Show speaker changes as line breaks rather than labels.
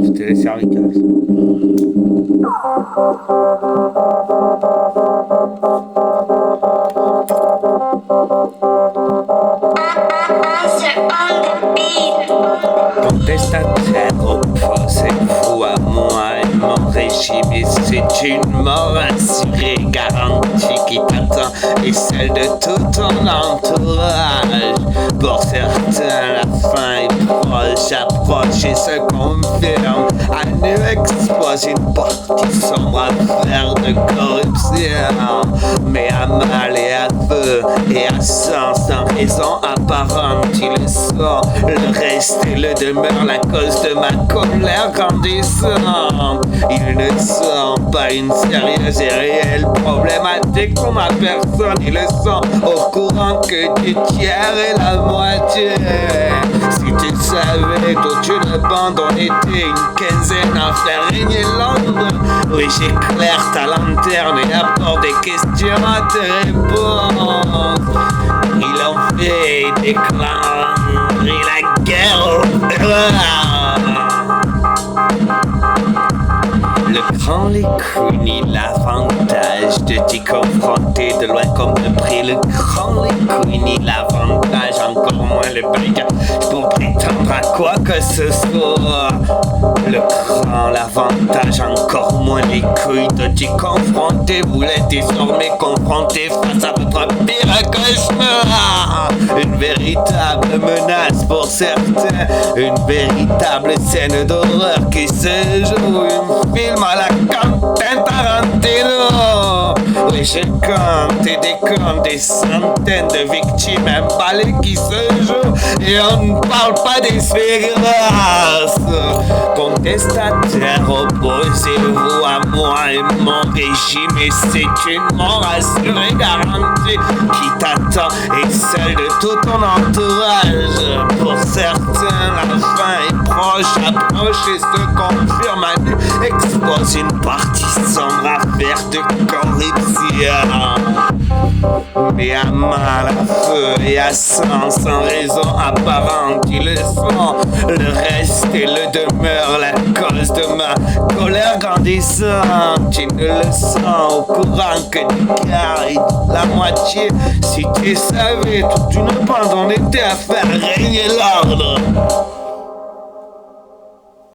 C'était les cervicales. Contestataire opposez-vous à moi et mon régime, et c'est une mort assurée, garantie qui t'attend, et celle de tout ton entourage. Pour certains, la fin est proche, approche et se confirme. À nous expose une partie sombre à faire de corruption, mais à mal et à peu et à sans raison apparente, ils le sont. Le reste et le demeure la cause de ma colère grandissante. Ils ne sont pas une sérieuse et réelle problématique pour ma personne. Ils le sont au courant que du tiers et la moitié. Si tu le savais, toute une bande, on était une quinzaine à faire régner l'ordre. Oui, j'éclaire ta lanterne et apporte des questions à tes réponses. Ils ont fait des clans et la guerre. Le grand Lécunie, l'avantage de t'y confronter de loin comme de près. Le grand Lécunie, l'avantage, encore moins le bagage pour prétendre à quoi que ce soit. Le grand, l'avantage, encore moins les couilles de t'y confronter. Vous l'êtes désormais confronté face à votre pire cauchemar. Une véritable menace pour certains, une véritable scène d'horreur qui se joue, un film à la Quentin Tarantino. Oui, je compte et décompte des centaines de victimes emballées qui se jouent, et on ne parle pas des grâce. Contestataire, opposez-vous à moi et mon régime, et c'est une mort assurée, garantie qui t'attend, et celle de tout ton entourage. Pour certains, la fin est proche, approche et se confirme à nu, expose une partie sombre à faire de corruption. Mais à mal, à feu et à sang, sans raison apparente, ils le sont. Le reste et le demeure la cause de ma colère grandissante. Ils ne le sont au courant que du quart et de la moitié. Si tu savais, toute une bande, on était à faire régner l'ordre.